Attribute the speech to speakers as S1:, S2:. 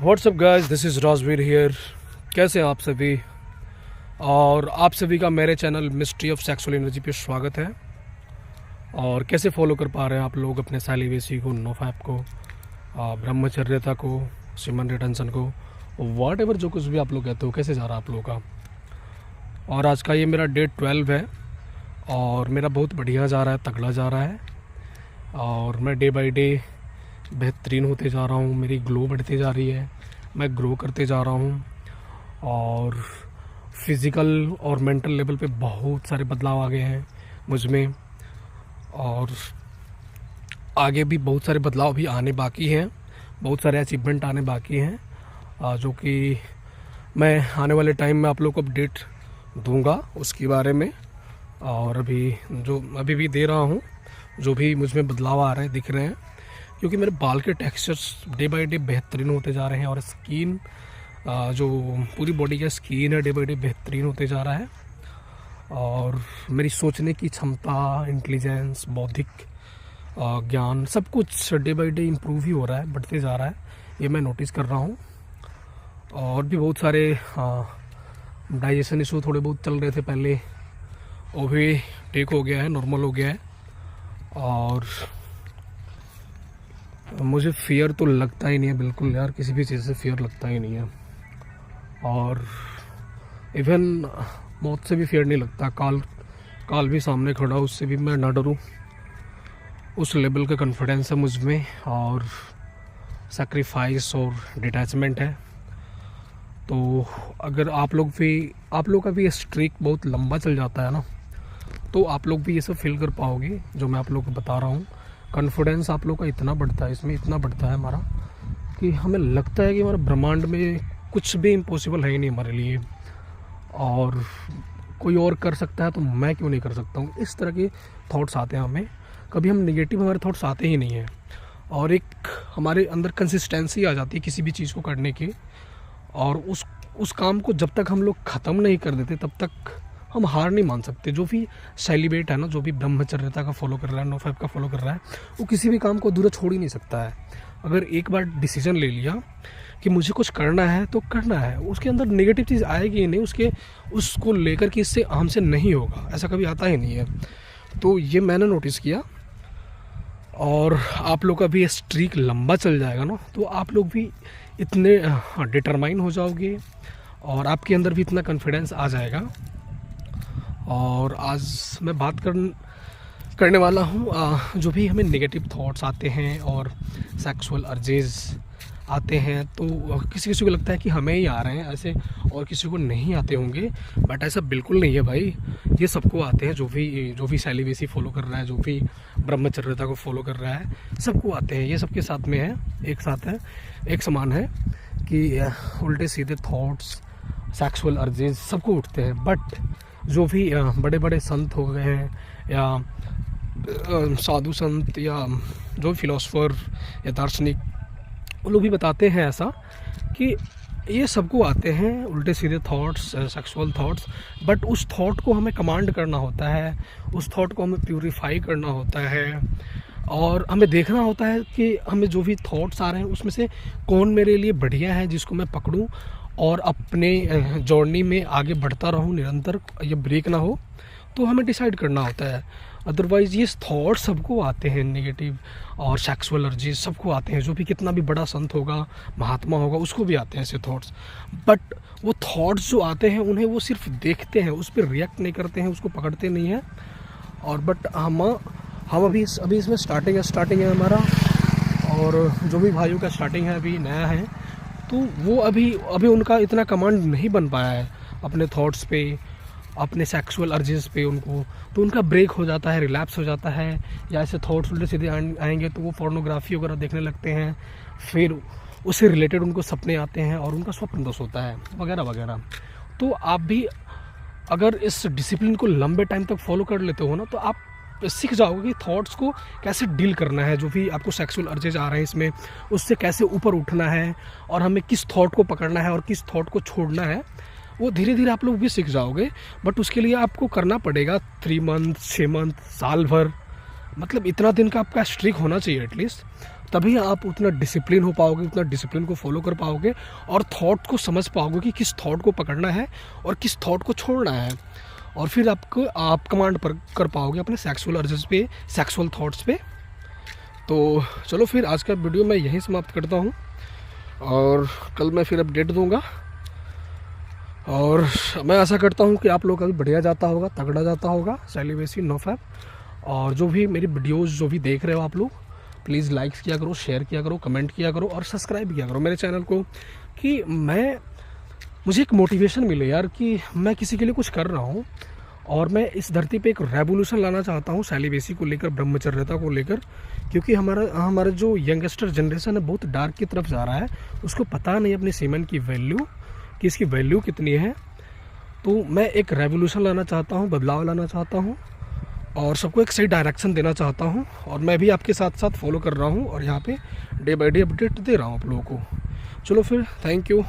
S1: WhatsApp guys, this is Rajveer here. कैसे हैं आप सभी? और आप सभी का मेरे channel mystery of sexual energy पे स्वागत है। और कैसे फॉलो कर पा रहे हैं आप लोग अपने सैलिवेसी को, नोफैप को, ब्रह्मचर्यता को, सिमन रिटेंशन को, वॉट एवर जो कुछ भी आप लोग कहते हो, कैसे जा रहा है आप लोगों का? और आज का ये मेरा डे 12 है और मेरा बहुत बढ़िया जा रहा है, तगड़ा जा रहा है। और मैं डे बाई डे बेहतरीन होते जा रहा हूँ, मेरी ग्लो बढ़ती जा रही है, मैं ग्रो करते जा रहा हूँ। और फिज़िकल और मेंटल लेवल पे बहुत सारे बदलाव आ गए हैं मुझ में, और आगे भी बहुत सारे बदलाव भी आने बाकी हैं, बहुत सारे अचीवमेंट आने बाकी हैं, जो कि मैं आने वाले टाइम में आप लोग को अपडेट दूंगा उसके बारे में। और अभी भी दे रहा हूँ, जो भी मुझ में बदलाव आ रहे हैं, दिख रहे हैं, क्योंकि मेरे बाल के टेक्सचर्स डे बाई डे बेहतरीन होते जा रहे हैं। और स्किन, जो पूरी बॉडी का स्किन है, डे बाई डे बेहतरीन होते जा रहा है। और मेरी सोचने की क्षमता, इंटेलिजेंस, बौद्धिक ज्ञान, सब कुछ डे बाई डे इम्प्रूव ही हो रहा है, बढ़ते जा रहा है, ये मैं नोटिस कर रहा हूँ। और भी बहुत सारे डाइजेशन इशू थोड़े बहुत चल रहे थे पहले, वो भी ठीक हो गया है, नॉर्मल हो गया है। और मुझे फियर तो लगता ही नहीं है बिल्कुल यार, किसी भी चीज़ से फियर लगता ही नहीं है। और इवन मौत से भी फियर नहीं लगता। काल भी सामने खड़ा, उससे भी मैं ना डरूं, उस लेवल का कॉन्फिडेंस है मुझ में। और सैक्रिफाइस और डिटैचमेंट है। तो अगर आप लोग का भी स्ट्रीक बहुत लंबा चल जाता है ना, तो आप लोग भी ये सब फील कर पाओगे जो मैं आप लोग को बता रहा हूँ। कॉन्फिडेंस आप लोग का इतना बढ़ता है, इसमें इतना बढ़ता है हमारा, कि हमें लगता है कि हमारे ब्रह्मांड में कुछ भी इम्पॉसिबल है ही नहीं हमारे लिए। और कोई और कर सकता है तो मैं क्यों नहीं कर सकता हूँ, इस तरह के थॉट्स आते हैं हमें। कभी हम नेगेटिव हमारे थॉट्स आते ही नहीं हैं। और एक हमारे अंदर कंसिस्टेंसी आ जाती है किसी भी चीज़ को करने की। और उस काम को जब तक हम लोग ख़त्म नहीं कर देते, तब तक हम हार नहीं मान सकते। जो भी सेलिब्रेट है ना, जो भी ब्रह्मचर्यता का फॉलो कर रहा है, नोफैप का फॉलो कर रहा है, वो किसी भी काम को अधूरा छोड़ ही नहीं सकता है। अगर एक बार डिसीजन ले लिया कि मुझे कुछ करना है तो करना है, उसके अंदर नेगेटिव चीज़ आएगी ही नहीं, उसको लेकर कि इससे हमसे नहीं होगा, ऐसा कभी आता ही नहीं है। तो ये मैंने नोटिस किया। और आप लोग का भी स्ट्रीक लंबा चल जाएगा ना, तो आप लोग भी इतने डिटरमाइन हो जाओगे और आपके अंदर भी इतना कॉन्फिडेंस आ जाएगा। और आज मैं बात करने वाला हूँ, जो भी हमें नेगेटिव थॉट्स आते हैं और सेक्सुअल अर्जेस आते हैं, तो किसी किसी को लगता है कि हमें ही आ रहे हैं ऐसे, और किसी को नहीं आते होंगे। बट ऐसा बिल्कुल नहीं है भाई, ये सबको आते हैं। जो भी सेलिब्रेसी फॉलो कर रहा है, जो भी ब्रह्मचर्यता को फॉलो कर रहा है, सबको आते हैं। ये सबके साथ में है, एक साथ है, एक समान है कि उल्टे सीधे थॉट्स, सेक्सुअल अर्जेस सबको उठते हैं। बट जो भी बड़े बड़े संत हो गए हैं, या साधु संत, या जो फिलोसफर या दार्शनिक, वो लोग भी बताते हैं ऐसा कि ये सबको आते हैं उल्टे सीधे थॉट्स, सेक्सुअल थॉट्स। बट उस थॉट को हमें कमांड करना होता है, उस थॉट को हमें प्यूरिफाई करना होता है। और हमें देखना होता है कि हमें जो भी थॉट्स आ रहे हैं उसमें से कौन मेरे लिए बढ़िया है, जिसको मैं पकड़ूं और अपने जर्नी में आगे बढ़ता रहूं निरंतर, ये ब्रेक ना हो। तो हमें डिसाइड करना होता है। अदरवाइज़ ये थॉट्स सबको आते हैं, नेगेटिव और सेक्सुअल अर्जीज सबको आते हैं। जो भी कितना भी बड़ा संत होगा, महात्मा होगा, उसको भी आते हैं ऐसे थॉट्स। बट वो थॉट्स जो आते हैं, उन्हें वो सिर्फ देखते हैं, उस पर रिएक्ट नहीं करते हैं, उसको पकड़ते नहीं हैं। और बट हम अभी इसमें स्टार्टिंग है हमारा। और जो भी भाइयों का स्टार्टिंग है, अभी नया है, तो वो अभी उनका इतना कमांड नहीं बन पाया है अपने थॉट्स पे, अपने सेक्सुअल अर्जेस पे उनको। तो उनका ब्रेक हो जाता है, रिलैप्स हो जाता है, या ऐसे थॉट्स उल्टे सीधे आएंगे तो वो पोर्नोग्राफी वगैरह देखने लगते हैं। फिर उससे रिलेटेड उनको सपने आते हैं और उनका स्वप्न दोष होता है, वगैरह वगैरह। तो आप भी अगर इस डिसिप्लिन को लंबे टाइम तक फॉलो कर लेते हो ना, तो आप सीख जाओगे कि थॉट्स को कैसे डील करना है। जो भी आपको सेक्सुअल अर्जेज आ रहे हैं इसमें, उससे कैसे ऊपर उठना है, और हमें किस थॉट को पकड़ना है और किस थॉट को छोड़ना है, वो धीरे धीरे आप लोग भी सीख जाओगे। बट उसके लिए आपको करना पड़ेगा 3 मंथ, 6 मंथ, साल भर, मतलब इतना दिन का आपका स्ट्रीक होना चाहिए एटलीस्ट। तभी आप उतना डिसिप्लिन हो पाओगे, उतना डिसिप्लिन को फॉलो कर पाओगे और थॉट को समझ पाओगे कि किस थॉट को पकड़ना है और किस थॉट को छोड़ना है। और फिर आप कमांड पर कर पाओगे अपने सेक्सुअल अर्जेस पे, सेक्सुअल थॉट्स पे। तो चलो फिर आज का वीडियो मैं यहीं समाप्त करता हूँ और कल मैं फिर अपडेट दूँगा। और मैं आशा करता हूँ कि आप लोग का भी बढ़िया जाता होगा, तगड़ा जाता होगा सेलिब्रेसी नो फैप। और जो भी मेरी वीडियोज़ जो भी देख रहे हो आप लोग, प्लीज़ लाइक किया करो, शेयर किया करो, कमेंट किया करो और सब्सक्राइब किया करो मेरे चैनल को, कि मुझे एक मोटिवेशन मिले यार कि मैं किसी के लिए कुछ कर रहा हूँ। और मैं इस धरती पे एक रेवोल्यूशन लाना चाहता हूँ सेलिब्रेसी को लेकर, ब्रह्मचर्यता को लेकर, क्योंकि हमारा जो यंगस्टर जनरेशन है बहुत डार्क की तरफ जा रहा है। उसको पता नहीं अपने सीमेन की वैल्यू, कि इसकी वैल्यू कितनी है। तो मैं एक रेवोल्यूशन लाना चाहता हूँ, बदलाव लाना चाहता हूँ और सबको एक सही डायरेक्शन देना चाहता हूँ। और मैं भी आपके साथ साथ फॉलो कर रहा हूँ और यहाँ पे डे बाय डे अपडेट दे रहा हूँ आप लोगों को। चलो फिर, थैंक यू।